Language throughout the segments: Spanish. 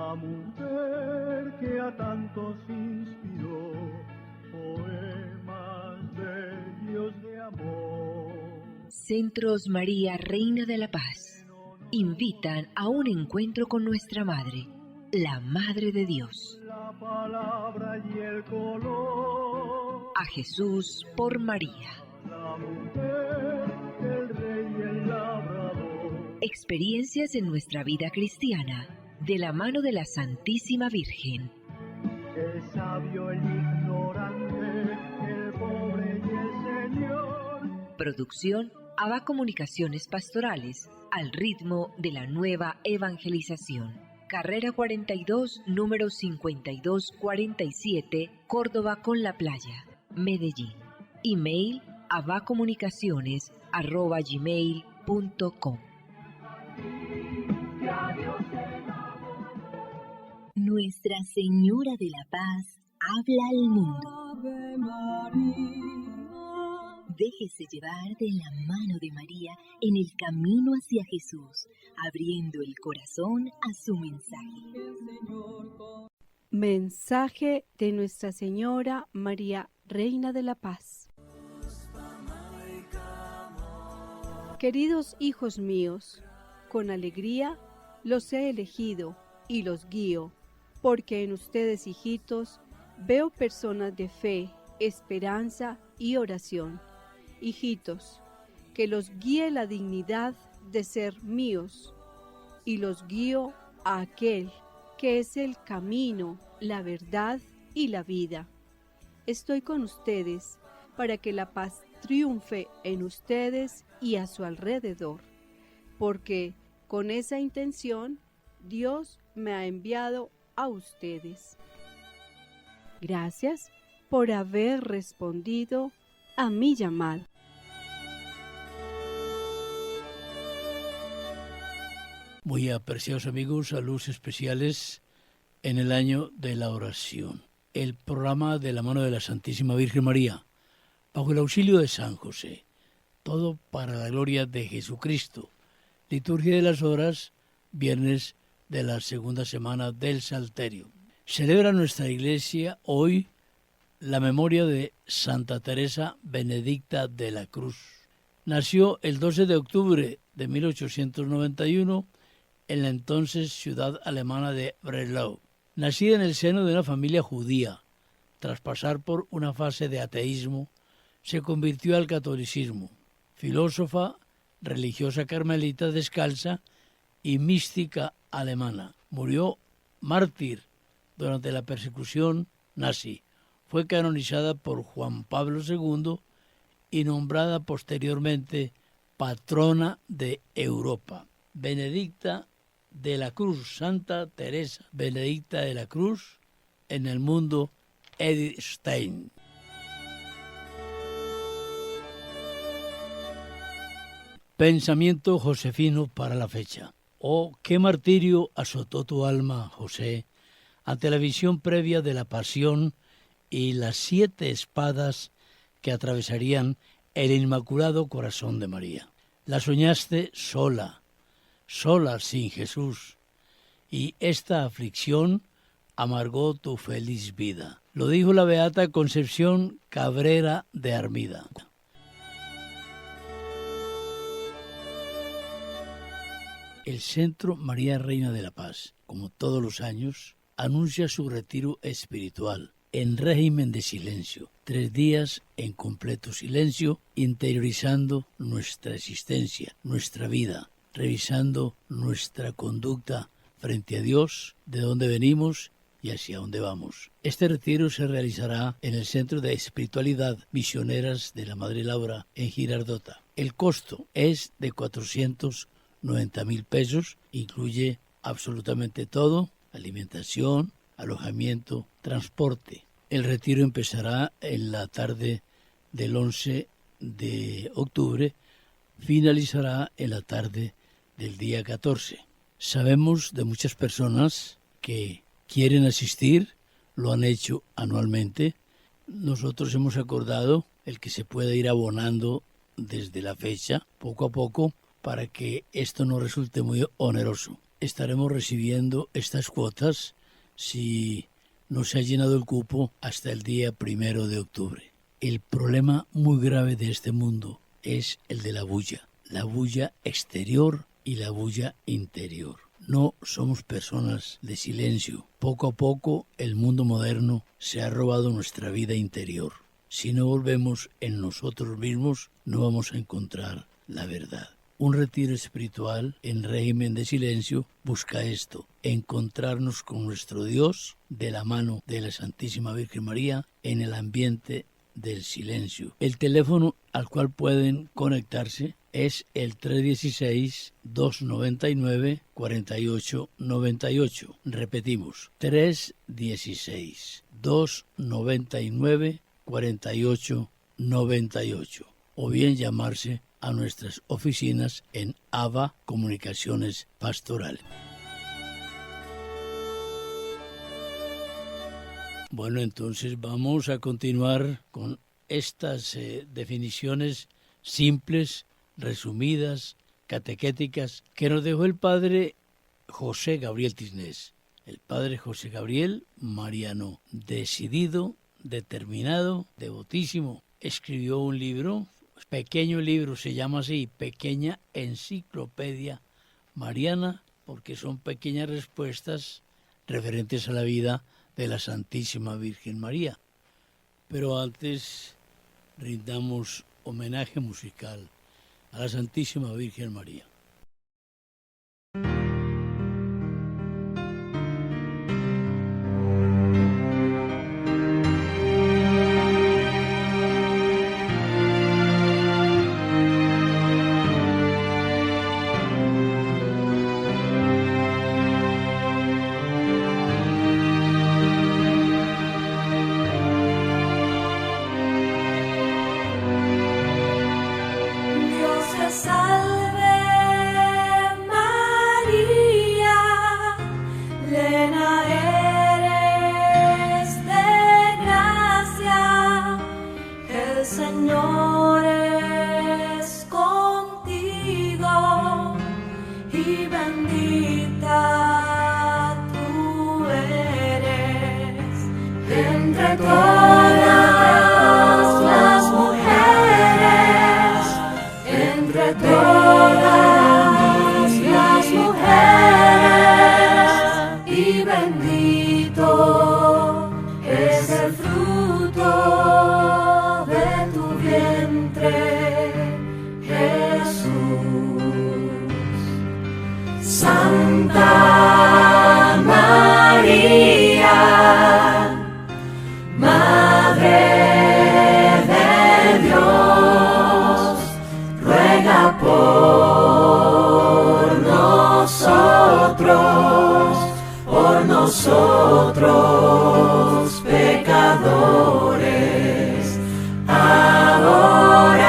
la mujer que a tantos inspiró, poemas bellos de amor. Centros María, Reina de la Paz, invitan a un encuentro con nuestra Madre, la Madre de Dios. La palabra y el color. A Jesús por María. La mujer, el rey y el labrador. Experiencias en nuestra vida cristiana, de la mano de la Santísima Virgen. El sabio, el ignorante, el pobre y el Señor. Producción ABA Comunicaciones Pastorales, al ritmo de la nueva evangelización. Carrera 42, número 5247, Córdoba con la Playa, Medellín. Email abacomunicaciones@gmail.com. Nuestra Señora de la Paz habla al mundo. Ave María. Déjese llevar de la mano de María en el camino hacia Jesús, abriendo el corazón a su mensaje. Mensaje de Nuestra Señora María, Reina de la Paz. Queridos hijos míos, con alegría los he elegido y los guío, porque en ustedes, hijitos, veo personas de fe, esperanza y oración. Hijitos, que los guíe la dignidad de ser míos, y los guío a aquel que es el camino, la verdad y la vida. Estoy con ustedes para que la paz triunfe en ustedes y a su alrededor, porque con esa intención Dios me ha enviado a ustedes. Gracias por haber respondido a mi llamado. Muy apreciados amigos, saludos especiales en el año de la oración. El programa de la mano de la Santísima Virgen María, bajo el auxilio de San José. Todo para la gloria de Jesucristo. Liturgia de las horas, viernes de la segunda semana del Salterio. Celebra nuestra iglesia hoy la memoria de Santa Teresa Benedicta de la Cruz. Nació el 12 de octubre de 1891 en la entonces ciudad alemana de Breslau. Nacida en el seno de una familia judía, tras pasar por una fase de ateísmo, se convirtió al catolicismo. Filósofa, religiosa carmelita descalza y mística alemana. Murió mártir durante la persecución nazi. Fue canonizada por Juan Pablo II y nombrada posteriormente patrona de Europa. Benedicta de la Cruz, Santa Teresa Benedicta de la Cruz, en el mundo Edith Stein. Pensamiento josefino para la fecha. Oh, qué martirio azotó tu alma, José, ante la visión previa de la pasión y las 7 espadas que atravesarían el Inmaculado Corazón de María. La soñaste sola, sola sin Jesús, y esta aflicción amargó tu feliz vida. Lo dijo la beata Concepción Cabrera de Armida. El Centro María Reina de la Paz, como todos los años, anuncia su retiro espiritual en régimen de silencio, 3 días en completo silencio, interiorizando nuestra existencia, nuestra vida, revisando nuestra conducta frente a Dios, de dónde venimos y hacia dónde vamos. Este retiro se realizará en el Centro de Espiritualidad Misioneras de la Madre Laura en Girardota. El costo es de 490,000 pesos, incluye absolutamente todo: alimentación, alojamiento, transporte. El retiro empezará en la tarde del 11 de octubre, finalizará en la tarde del día 14. Sabemos de muchas personas que quieren asistir, lo han hecho anualmente. Nosotros hemos acordado el que se pueda ir abonando desde la fecha, poco a poco, para que esto no resulte muy oneroso. estaremos recibiendo estas cuotas si no se ha llenado el cupo hasta el día 1 de octubre. El problema muy grave de este mundo es el de la bulla exterior y la bulla interior. No somos personas de silencio. Poco a poco el mundo moderno se ha robado nuestra vida interior. Si no volvemos en nosotros mismos, no vamos a encontrar la verdad. Un retiro espiritual en régimen de silencio busca esto, encontrarnos con nuestro Dios de la mano de la Santísima Virgen María en el ambiente del silencio. El teléfono al cual pueden conectarse es el 316-299-4898. Repetimos, 316-299-4898. O bien llamarse a nuestras oficinas en AVA Comunicaciones Pastorales. Bueno, entonces vamos a continuar con estas definiciones simples, resumidas, catequéticas, que nos dejó el padre José Gabriel Tisnés. El padre José Gabriel mariano, decidido, determinado, devotísimo, escribió un libro, pequeño libro, se llama así, Pequeña Enciclopedia Mariana, porque son pequeñas respuestas referentes a la vida de la Santísima Virgen María. Pero antes rindamos homenaje musical a la Santísima Virgen María. Nosotros pecadores, ahora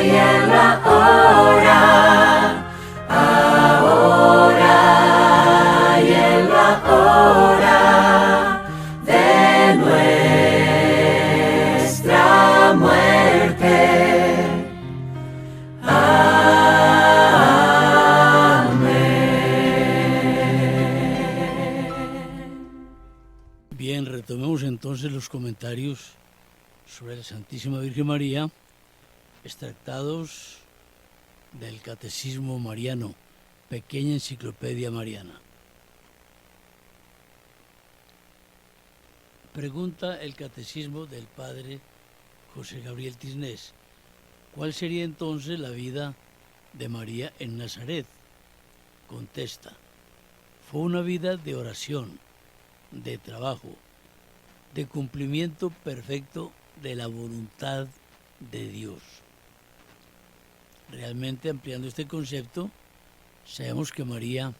y en la hora, ahora y en la hora de nuestra muerte. Bien, retomemos entonces los comentarios sobre la Santísima Virgen María, extractados del Catecismo Mariano, Pequeña Enciclopedia Mariana. Pregunta el Catecismo del Padre José Gabriel Tisnés: ¿cuál sería entonces la vida de María en Nazaret? Contesta: fue una vida de oración, de trabajo, de cumplimiento perfecto de la voluntad de Dios. Realmente, ampliando este concepto, sabemos que María,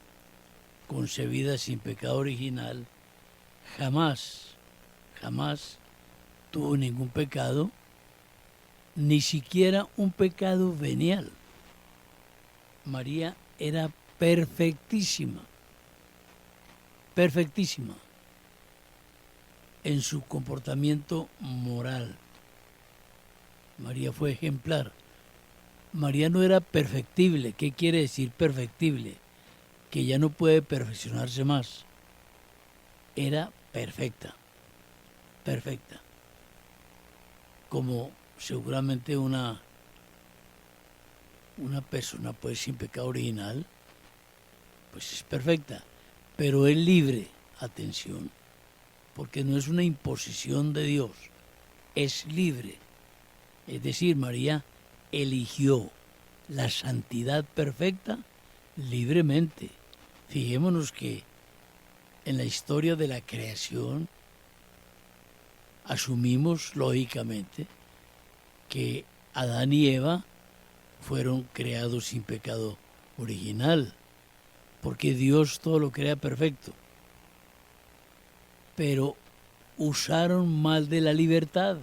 concebida sin pecado original, jamás tuvo ningún pecado, ni siquiera un pecado venial. María era perfectísima en su comportamiento moral. María fue ejemplar. María no era perfectible. ¿Qué quiere decir perfectible? que ya no puede perfeccionarse más. Era perfecta, perfecta. Como seguramente una persona pues sin pecado original, pues es perfecta, pero es libre, atención, porque no es una imposición de Dios, es libre. Es decir, María eligió la santidad perfecta libremente. Fijémonos que en la historia de la creación asumimos lógicamente que Adán y Eva fueron creados sin pecado original, porque Dios todo lo crea perfecto. Pero usaron mal de la libertad.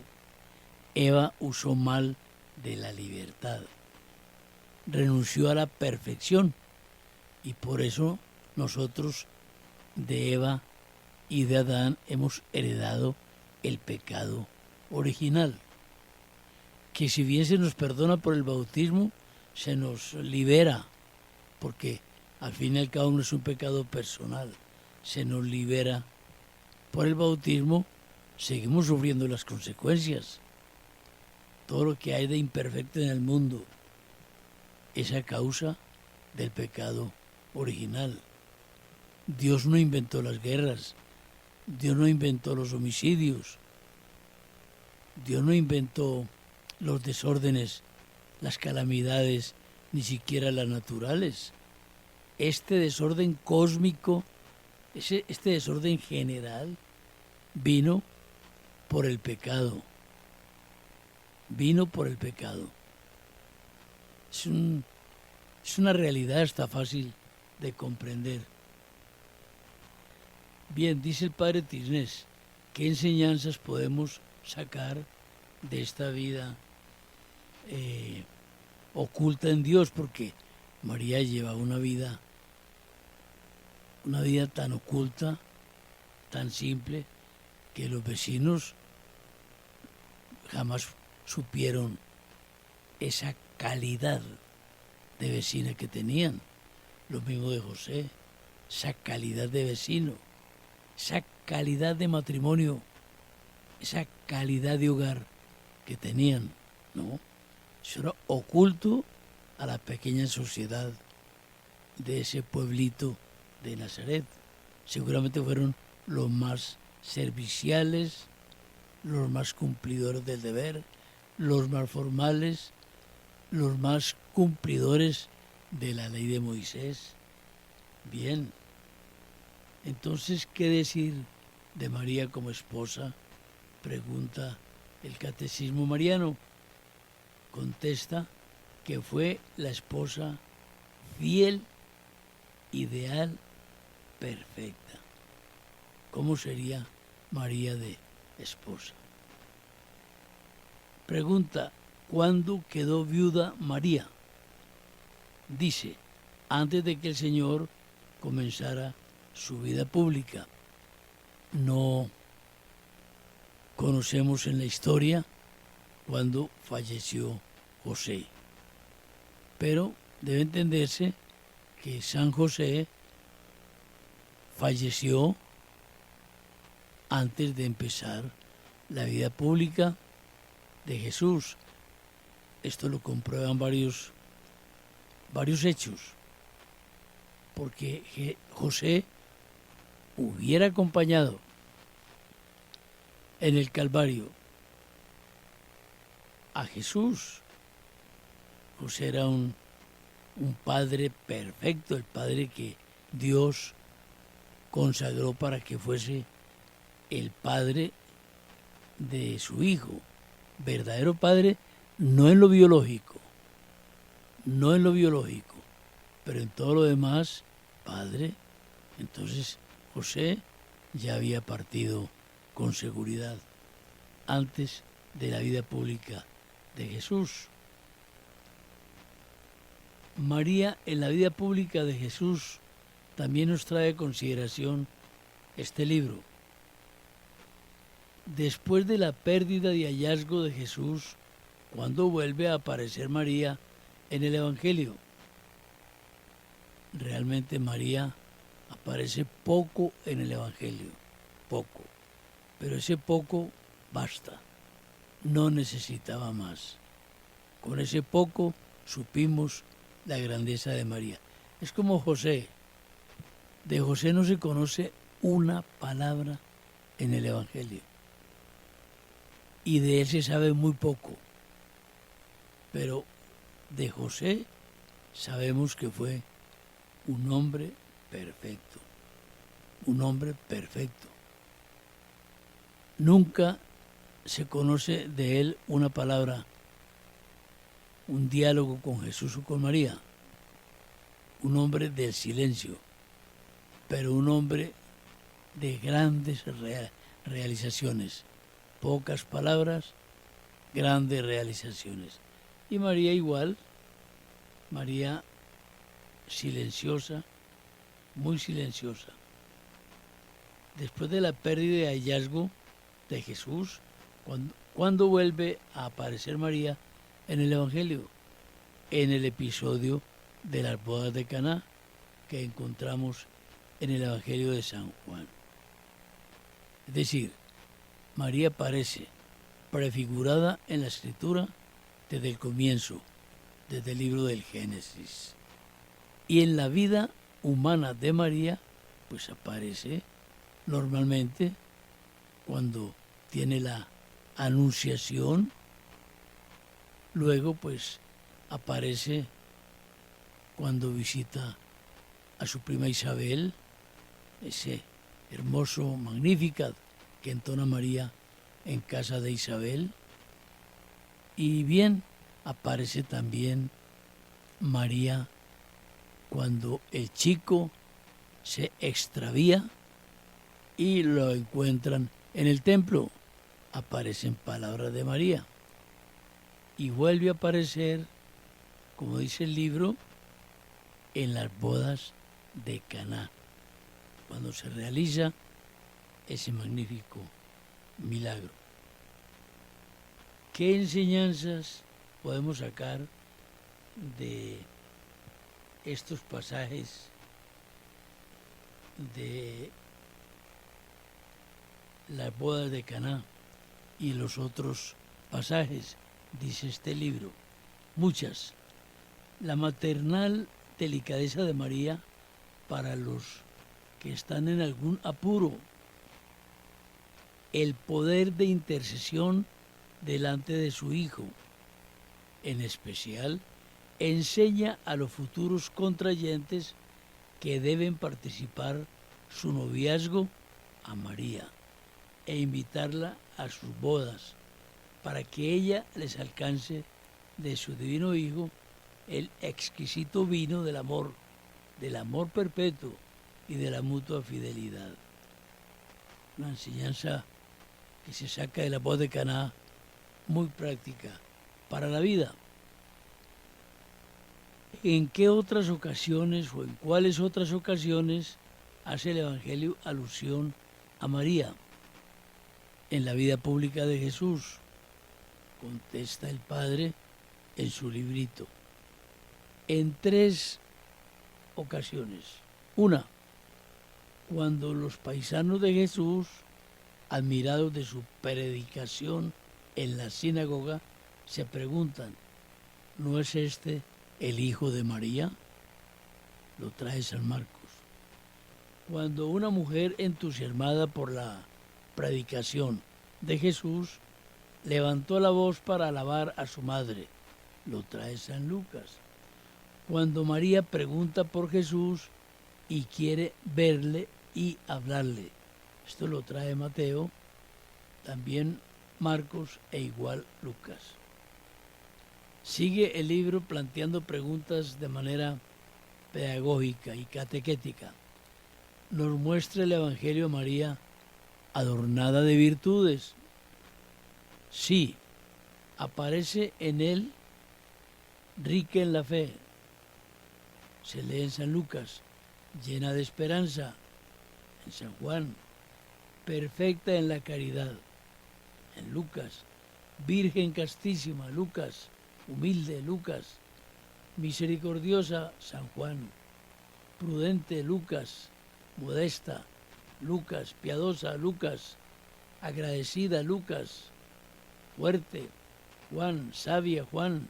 Eva usó mal de la libertad. Renunció a la perfección. Y por eso nosotros de Eva y de Adán hemos heredado el pecado original, que si bien se nos perdona por el bautismo, se nos libera, porque al fin y al cabo no es un pecado personal, se nos libera por el bautismo. Seguimos sufriendo las consecuencias. Todo lo que hay de imperfecto en el mundo es a causa del pecado original. Dios no inventó las guerras, Dios no inventó los homicidios, Dios no inventó los desórdenes, las calamidades, ni siquiera las naturales. Este desorden cósmico, este desorden general, vino por el pecado. Vino por el pecado. Es una realidad, está fácil de comprender. Bien, dice el padre Tisnés, ¿qué enseñanzas podemos sacar de esta vida oculta en Dios? Porque María lleva una vida tan oculta, tan simple, que los vecinos jamás supieron esa calidad de vecina que tenían. Lo mismo de José, esa calidad de vecino, esa calidad de matrimonio, esa calidad de hogar que tenían, ¿no? Eso era oculto a la pequeña sociedad de ese pueblito de Nazaret. Seguramente fueron los más serviciales, los más cumplidores del deber, los más formales, los más cumplidores de la ley de Moisés. Bien, entonces, ¿qué decir de María como esposa? Pregunta el Catecismo Mariano. Contesta que fue la esposa fiel, ideal, perfecta. ¿Cómo sería María de esposa? Pregunta, ¿cuándo quedó viuda María? Dice, antes de que el Señor comenzara su vida pública. No conocemos en la historia cuando falleció José, pero debe entenderse que San José falleció antes de empezar la vida pública de Jesús. Esto lo comprueban varios hechos, porque José hubiera acompañado en el Calvario a Jesús. José era un padre perfecto, el padre que Dios consagró para que fuese el padre de su hijo, verdadero padre, no en lo biológico, pero en todo lo demás, padre. Entonces José ya había partido con seguridad antes de la vida pública de Jesús. María en la vida pública de Jesús también nos trae a consideración este libro. Después de la pérdida y hallazgo de Jesús, ¿cuándo vuelve a aparecer María en el Evangelio? realmente María aparece poco en el Evangelio, poco, pero ese poco basta, no necesitaba más. Con ese poco supimos la grandeza de María. Es como José. De José no se conoce una palabra en el Evangelio. Y de él se sabe muy poco. Pero de José sabemos que fue un hombre perfecto. Un hombre perfecto. Nunca se conoce de él una palabra, un diálogo con Jesús o con María. Un hombre del silencio, pero un hombre de grandes realizaciones. Pocas palabras, grandes realizaciones. Y María igual, María silenciosa, muy silenciosa. Después de la pérdida y hallazgo de Jesús, cuando vuelve a aparecer María en el Evangelio, en el episodio de las bodas de Caná que encontramos en el Evangelio de San Juan. Es decir, María aparece prefigurada en la Escritura desde el comienzo, desde el libro del Génesis. Y en la vida humana de María, pues aparece normalmente cuando tiene la anunciación, luego pues aparece cuando visita a su prima Isabel, ese hermoso Magnificat que entona María en casa de Isabel. Y bien, aparece también María cuando el chico se extravía y lo encuentran en el templo. Aparecen palabras de María. Y vuelve a aparecer, como dice el libro, en las bodas de Caná, cuando se realiza ese magnífico milagro. ¿Qué enseñanzas podemos sacar de estos pasajes de las bodas de Caná y los otros pasajes? Dice este libro, muchas. La maternal delicadeza de María para los que están en algún apuro, el poder de intercesión delante de su Hijo, en especial, enseña a los futuros contrayentes que deben participar su noviazgo a María e invitarla a sus bodas para que ella les alcance de su divino Hijo el exquisito vino del amor perpetuo y de la mutua fidelidad. Una enseñanza que se saca de la voz de Caná, muy práctica para la vida. ¿En qué otras ocasiones o en cuáles otras ocasiones hace el Evangelio alusión a María? En la vida pública de Jesús, contesta el Padre en su librito. En 3 ocasiones. Una, cuando los paisanos de Jesús, admirados de su predicación en la sinagoga, se preguntan, ¿no es este el hijo de María? Lo trae San Marcos. Cuando una mujer entusiasmada por la predicación de Jesús levantó la voz para alabar a su madre, lo trae San Lucas. Cuando María pregunta por Jesús y quiere verle y hablarle, esto lo trae Mateo, también Marcos e igual Lucas. Sigue el libro planteando preguntas de manera pedagógica y catequética. Nos muestra el Evangelio de María adornada de virtudes. Sí, aparece en él rica en la fe. Se lee en San Lucas, llena de esperanza. En San Juan, perfecta en la caridad. En Lucas, virgen castísima. Lucas, humilde. Lucas, misericordiosa. San Juan. prudente, Lucas, modesta, Lucas, piadosa, Lucas, agradecida, Lucas, fuerte, Juan, sabia, Juan,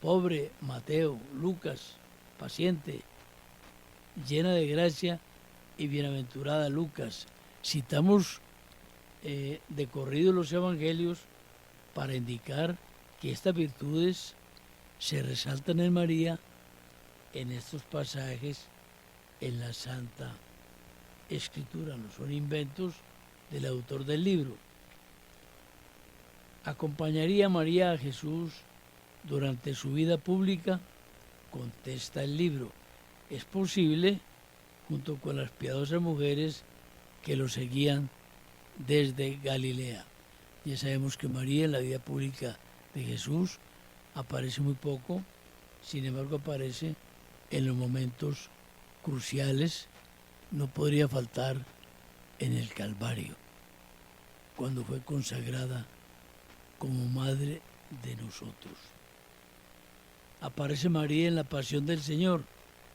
pobre, Mateo, Lucas, paciente, llena de gracia y bienaventurada, Lucas. Citamos de corrido los evangelios para indicar que estas virtudes se resaltan en María en estos pasajes en la Santa Escritura, no son inventos del autor del libro. ¿Acompañaría María a Jesús durante su vida pública? Contesta el libro. Es posible, junto con las piadosas mujeres que lo seguían desde Galilea. Ya sabemos que María en la vida pública de Jesús aparece muy poco, sin embargo aparece en los momentos cruciales, no podría faltar en el Calvario, cuando fue consagrada como madre de nosotros. Aparece María en la Pasión del Señor,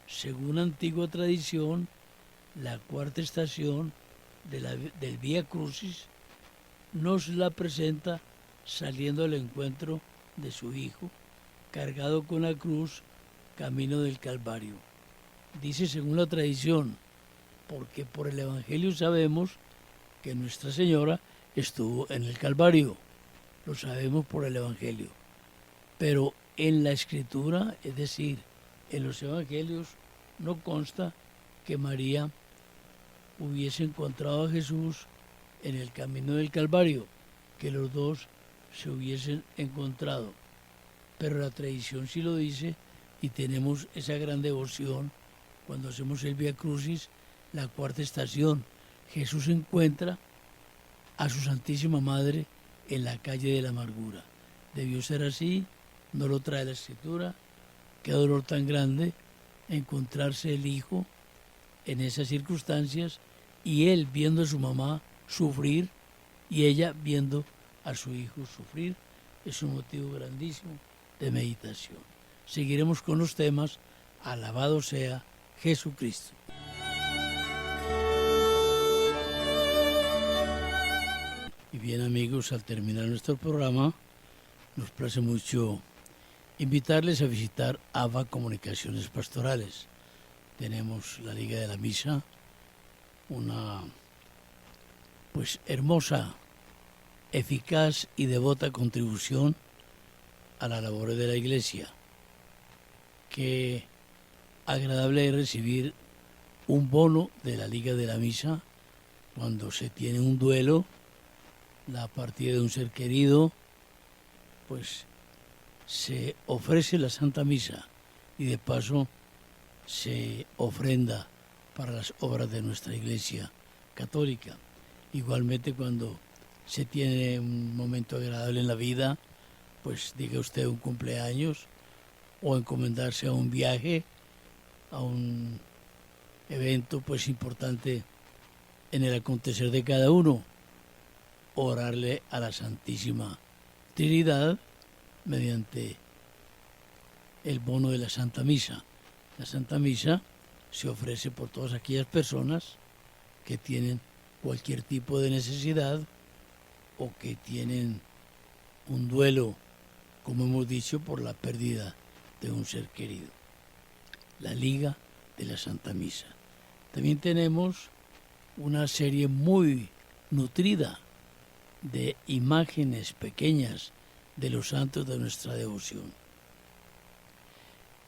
según antigua tradición, la cuarta estación del Vía Crucis nos la presenta saliendo al encuentro de su Hijo, cargado con la cruz, camino del Calvario. Dice según la tradición, porque por el Evangelio sabemos que Nuestra Señora estuvo en el Calvario, lo sabemos por el Evangelio, pero en la Escritura, es decir, en los Evangelios, no consta que María hubiese encontrado a Jesús en el camino del Calvario, que los dos se hubiesen encontrado. Pero la tradición sí lo dice y tenemos esa gran devoción cuando hacemos el Vía Crucis, la cuarta estación. Jesús encuentra a su Santísima Madre en la calle de la amargura. Debió ser así, no lo trae la Escritura. Qué dolor tan grande encontrarse el Hijo en esas circunstancias y él viendo a su mamá sufrir y ella viendo a su hijo sufrir. Es un motivo grandísimo de meditación. Seguiremos con los temas. Alabado sea Jesucristo. Y bien, amigos, al terminar nuestro programa, nos place mucho invitarles a visitar AVA Comunicaciones Pastorales. Tenemos la Liga de la Misa, una pues hermosa, eficaz y devota contribución a la labor de la Iglesia. Qué agradable es recibir un bono de la Liga de la Misa cuando se tiene un duelo, la partida de un ser querido, pues se ofrece la Santa Misa y de paso se ofrenda para las obras de nuestra Iglesia Católica. Igualmente cuando se tiene un momento agradable en la vida, pues diga usted un cumpleaños o encomendarse a un viaje, a un evento pues importante en el acontecer de cada uno, orarle a la Santísima Trinidad mediante el bono de la Santa Misa. La Santa Misa se ofrece por todas aquellas personas que tienen cualquier tipo de necesidad o que tienen un duelo, como hemos dicho, por la pérdida de un ser querido. La Liga de la Santa Misa. También tenemos una serie muy nutrida de imágenes pequeñas de los santos de nuestra devoción.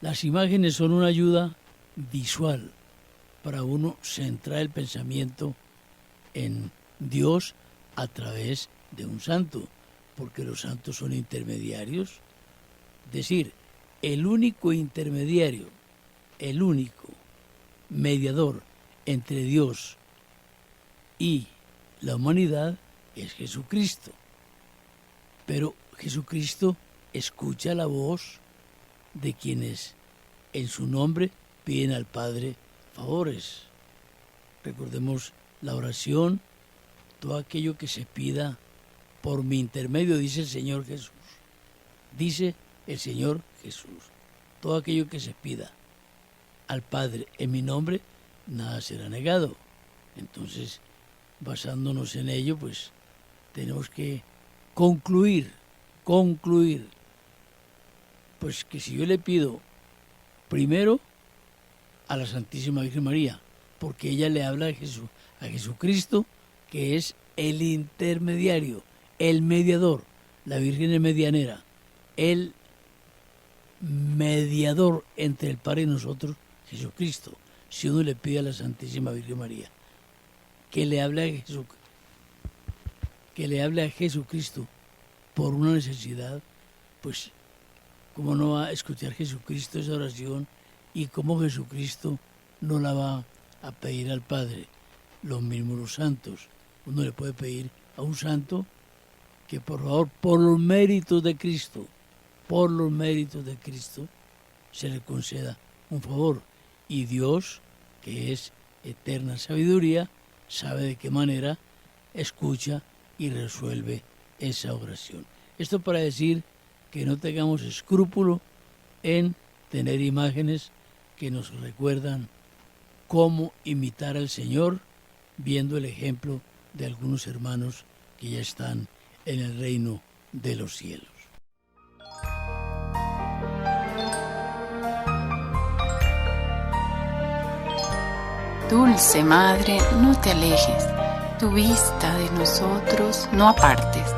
Las imágenes son una ayuda visual para uno centrar el pensamiento en Dios a través de un santo, porque los santos son intermediarios. Es decir, el único intermediario, el único mediador entre Dios y la humanidad es Jesucristo. Pero Jesucristo escucha la voz de quienes en su nombre piden al Padre favores. Recordemos la oración, todo aquello que se pida por mi intermedio, dice el Señor Jesús. Dice el Señor Jesús, todo aquello que se pida al Padre en mi nombre, nada será negado. Entonces, basándonos en ello, pues tenemos que concluir, pues que si yo le pido primero a la Santísima Virgen María, porque ella le habla a Jesucristo, que es el intermediario, el mediador, la Virgen es medianera, el mediador entre el Padre y nosotros, Jesucristo. Si uno le pide a la Santísima Virgen María que le hable a Jesucristo por una necesidad, pues cómo no va a escuchar Jesucristo esa oración y cómo Jesucristo no la va a pedir al Padre. Lo mismo los santos. Uno le puede pedir a un santo que por favor, por los méritos de Cristo, se le conceda un favor. Y Dios, que es eterna sabiduría, sabe de qué manera escucha y resuelve esa oración. Esto para decir que no tengamos escrúpulo en tener imágenes que nos recuerdan cómo imitar al Señor, viendo el ejemplo de algunos hermanos que ya están en el reino de los cielos. Dulce Madre, no te alejes, tu vista de nosotros no apartes.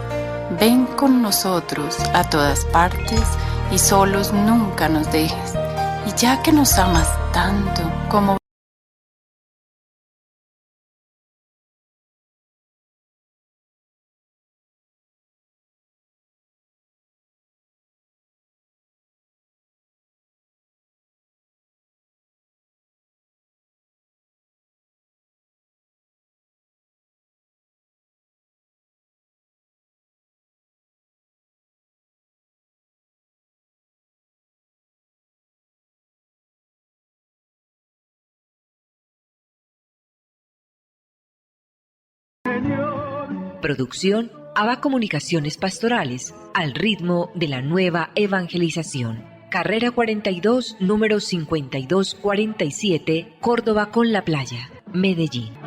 Ven con nosotros a todas partes y solos nunca nos dejes. Y ya que nos amas tanto como Producción ABA Comunicaciones Pastorales, al ritmo de la nueva evangelización. Carrera 42, número 5247, Córdoba con la Playa, Medellín.